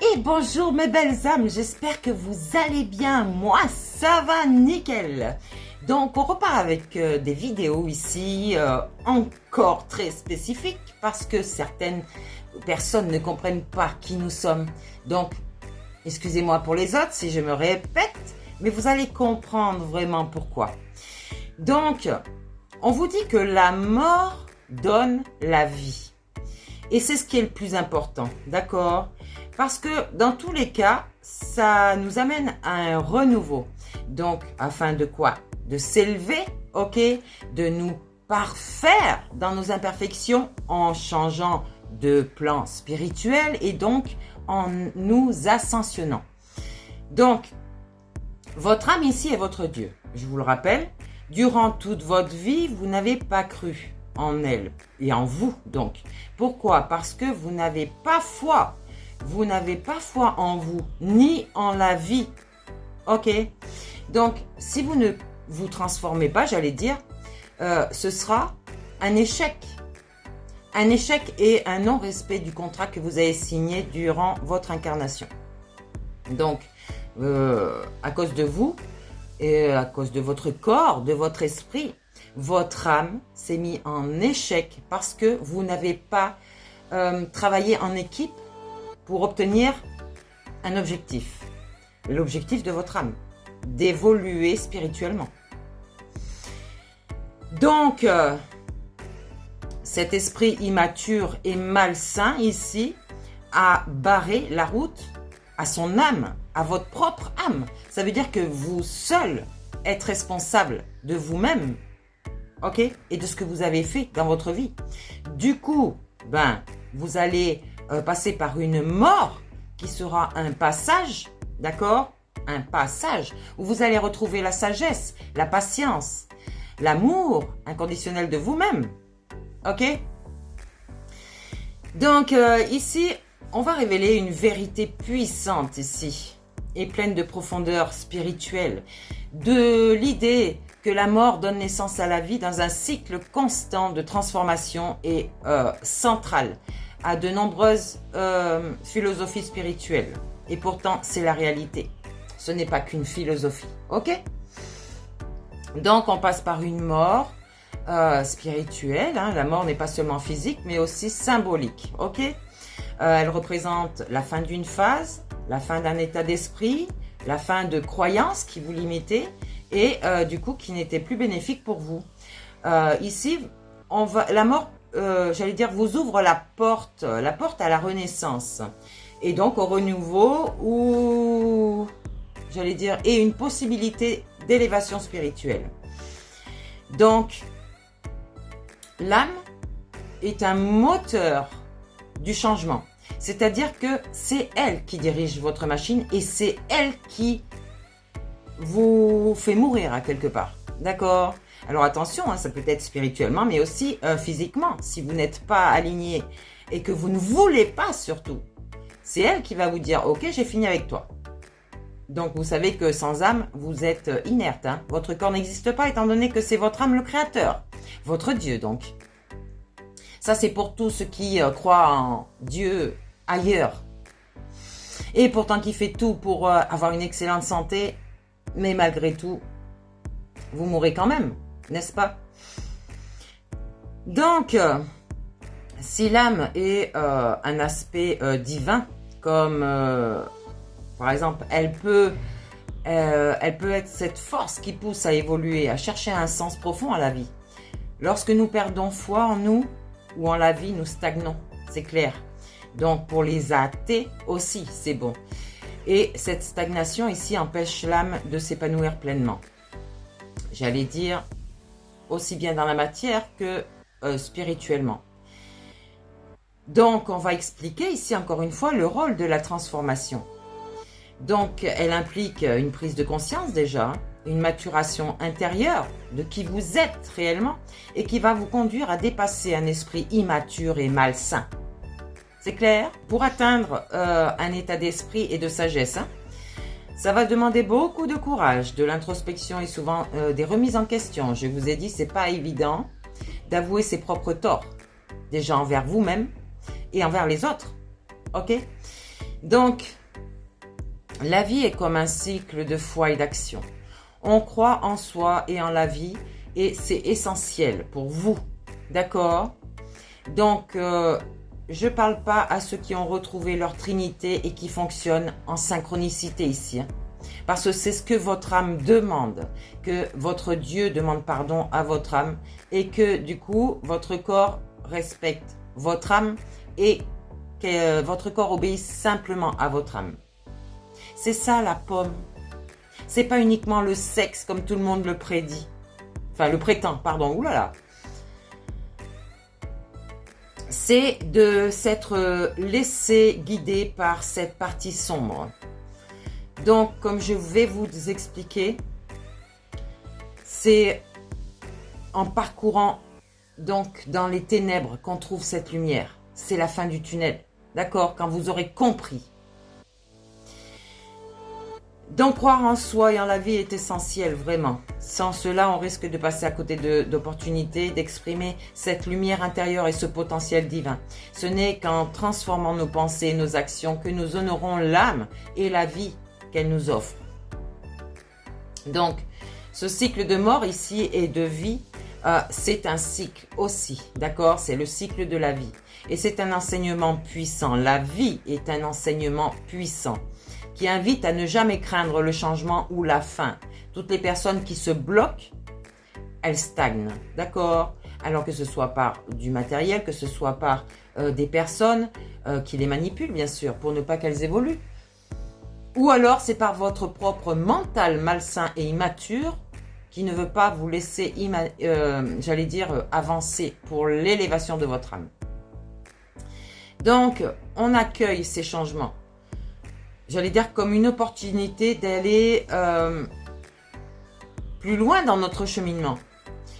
Et bonjour mes belles âmes, j'espère que vous allez bien. Moi, ça va nickel. Donc, on repart avec des vidéos ici, encore très spécifiques, parce que certaines personnes ne comprennent pas qui nous sommes. Donc, excusez-moi pour les autres si je me répète, mais vous allez comprendre vraiment pourquoi. Donc, on vous dit que la mort donne la vie. Et c'est ce qui est le plus important, d'accord ? Parce que dans tous les cas, ça nous amène à un renouveau. Donc, afin de quoi ? De s'élever, ok ? De nous parfaire dans nos imperfections en changeant de plan spirituel et donc en nous ascensionnant. Donc, votre âme ici est votre Dieu. Je vous le rappelle, durant toute votre vie, vous n'avez pas cru en elle et en vous donc. Pourquoi ? Parce que vous n'avez pas foi. Vous n'avez pas foi en vous, ni en la vie. Ok ? Donc, si vous ne vous transformez pas, j'allais dire, ce sera un échec. Un échec et un non-respect du contrat que vous avez signé durant votre incarnation. Donc, à cause de vous, et à cause de votre corps, de votre esprit, votre âme s'est mise en échec parce que vous n'avez pas travaillé en équipe pour obtenir un objectif. L'objectif de votre âme, d'évoluer spirituellement. Donc, cet esprit immature et malsain ici a barré la route à son âme, à votre propre âme. Ça veut dire que vous seul êtes responsable de vous-même, ok, et de ce que vous avez fait dans votre vie. Du coup, vous allez passer par une mort qui sera un passage, d'accord ? Un passage où vous allez retrouver la sagesse, la patience, l'amour inconditionnel de vous-même, ok ? Donc ici, on va révéler une vérité puissante ici et pleine de profondeur spirituelle, de l'idée que la mort donne naissance à la vie dans un cycle constant de transformation et central à de nombreuses philosophies spirituelles. Et pourtant, c'est la réalité. Ce n'est pas qu'une philosophie, ok ? Donc, on passe par une mort spirituelle. La mort n'est pas seulement physique, mais aussi symbolique, ok ? Elle représente la fin d'une phase, la fin d'un état d'esprit, la fin de croyances qui vous limitaient et du coup qui n'étaient plus bénéfiques pour vous. Ici, la mort, j'allais dire, vous ouvre la porte à la renaissance et donc au renouveau ou, j'allais dire, et une possibilité d'élévation spirituelle. Donc, l'âme est un moteur du changement. C'est-à-dire que c'est elle qui dirige votre machine et c'est elle qui vous fait mourir à quelque part. D'accord ? Alors attention, ça peut être spirituellement, mais aussi physiquement. Si vous n'êtes pas aligné et que vous ne voulez pas surtout, c'est elle qui va vous dire « Ok, j'ai fini avec toi ». Donc vous savez que sans âme, vous êtes inerte. Votre corps n'existe pas étant donné que c'est votre âme le créateur. Votre Dieu donc. Ça c'est pour tous ceux qui croient en Dieu ailleurs. Et pourtant qui fait tout pour avoir une excellente santé, mais malgré tout, vous mourrez quand même, n'est-ce pas ? Donc, si l'âme est un aspect divin, comme par exemple, elle peut être cette force qui pousse à évoluer, à chercher un sens profond à la vie. Lorsque nous perdons foi en nous ou en la vie, nous stagnons, c'est clair. Donc pour les athées aussi, c'est bon. Et cette stagnation ici empêche l'âme de s'épanouir pleinement. J'allais dire aussi bien dans la matière que spirituellement. Donc on va expliquer ici encore une fois le rôle de la transformation. Donc elle implique une prise de conscience déjà, une maturation intérieure de qui vous êtes réellement et qui va vous conduire à dépasser un esprit immature et malsain. C'est clair ? Pour atteindre un état d'esprit et de sagesse, ça va demander beaucoup de courage, de l'introspection et souvent des remises en question. Je vous ai dit, c'est pas évident d'avouer ses propres torts, déjà envers vous-même et envers les autres. Ok ? Donc, la vie est comme un cycle de foi et d'action. On croit en soi et en la vie et c'est essentiel pour vous. D'accord? Donc, je ne parle pas à ceux qui ont retrouvé leur trinité et qui fonctionnent en synchronicité ici. Hein. Parce que c'est ce que votre âme demande, que votre Dieu demande pardon à votre âme et que du coup, votre corps respecte votre âme et que votre corps obéisse simplement à votre âme. C'est ça la pomme. C'est pas uniquement le sexe comme tout le monde le prédit. Enfin, le prétend, pardon. Ouh là là. C'est de s'être laissé guider par cette partie sombre. Donc, comme je vais vous expliquer, c'est en parcourant donc dans les ténèbres qu'on trouve cette lumière. C'est la fin du tunnel. D'accord? Quand vous aurez compris. Donc, croire en soi et en la vie est essentiel, vraiment. Sans cela, on risque de passer à côté d'opportunités, d'exprimer cette lumière intérieure et ce potentiel divin. Ce n'est qu'en transformant nos pensées et nos actions que nous honorons l'âme et la vie qu'elle nous offre. Donc, ce cycle de mort ici et de vie, c'est un cycle aussi, d'accord? C'est le cycle de la vie. Et c'est un enseignement puissant. La vie est un enseignement puissant qui invite à ne jamais craindre le changement ou la fin. Toutes les personnes qui se bloquent, elles stagnent, d'accord? Alors que ce soit par du matériel, que ce soit par des personnes qui les manipulent, bien sûr, pour ne pas qu'elles évoluent. Ou alors c'est par votre propre mental malsain et immature qui ne veut pas vous laisser, j'allais dire, avancer pour l'élévation de votre âme. Donc, on accueille ces changements. J'allais dire comme une opportunité d'aller plus loin dans notre cheminement.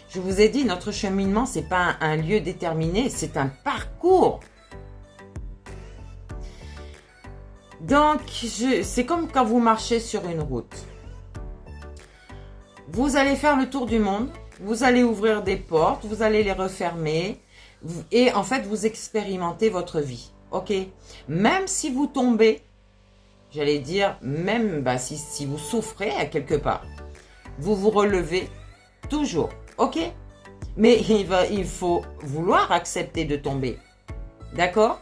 Je vous ai dit, notre cheminement, ce n'est pas un lieu déterminé, c'est un parcours. Donc, c'est comme quand vous marchez sur une route. Vous allez faire le tour du monde, vous allez ouvrir des portes, vous allez les refermer et en fait, vous expérimentez votre vie. Ok? Même si vous tombez, j'allais dire, même si vous souffrez à quelque part, vous vous relevez toujours. Ok? Mais il faut vouloir accepter de tomber. D'accord?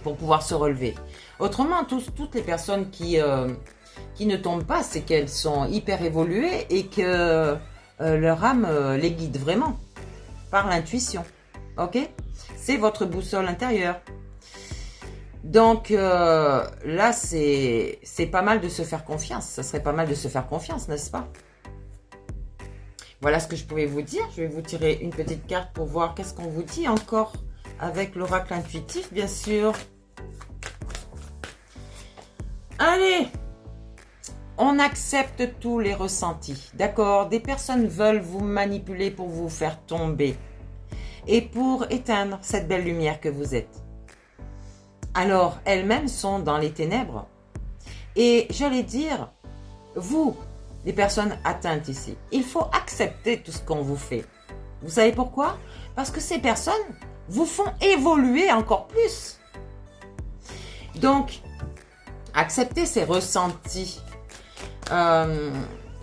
Pour pouvoir se relever. Autrement, toutes les personnes qui ne tombent pas, c'est qu'elles sont hyper évoluées et que leur âme les guide vraiment par l'intuition. Ok? C'est votre boussole intérieure. Donc là, c'est pas mal de se faire confiance. Ça serait pas mal de se faire confiance, n'est-ce pas? Voilà ce que je pouvais vous dire. Je vais vous tirer une petite carte pour voir qu'est-ce qu'on vous dit encore avec l'oracle intuitif, bien sûr. Allez, on accepte tous les ressentis, d'accord? Des personnes veulent vous manipuler pour vous faire tomber et pour éteindre cette belle lumière que vous êtes. Alors, elles-mêmes sont dans les ténèbres. Et j'allais dire, vous, les personnes atteintes ici, il faut accepter tout ce qu'on vous fait. Vous savez pourquoi? Parce que ces personnes vous font évoluer encore plus. Donc, accepter ces ressentis. Je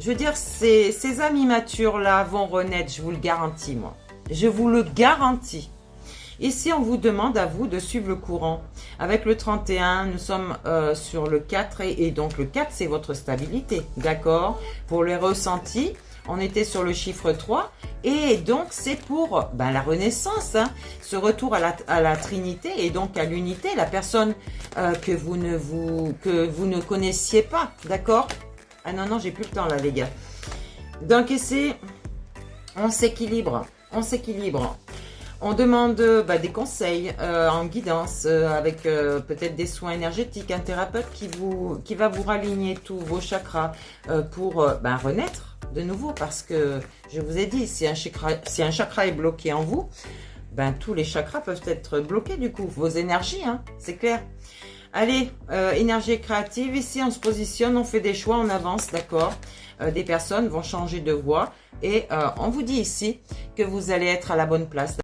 veux dire, ces âmes immatures-là vont renaître, je vous le garantis, moi. Je vous le garantis. Ici, on vous demande à vous de suivre le courant. Avec le 31, nous sommes sur le 4 et donc le 4, c'est votre stabilité, d'accord? Pour les ressentis, on était sur le chiffre 3 et donc c'est pour la renaissance, hein, ce retour à la Trinité et donc à l'unité, la personne que vous ne connaissiez pas, d'accord? Ah non, j'ai plus le temps là, les gars. Donc ici, on s'équilibre. On demande des conseils en guidance avec peut-être des soins énergétiques, un thérapeute qui va vous raligner tous vos chakras pour renaître de nouveau parce que je vous ai dit, si un chakra est bloqué en vous, tous les chakras peuvent être bloqués du coup, vos énergies, hein, c'est clair. Allez, énergie créative, ici on se positionne, on fait des choix, on avance, d'accord? Des personnes vont changer de voie et on vous dit ici que vous allez être à la bonne place.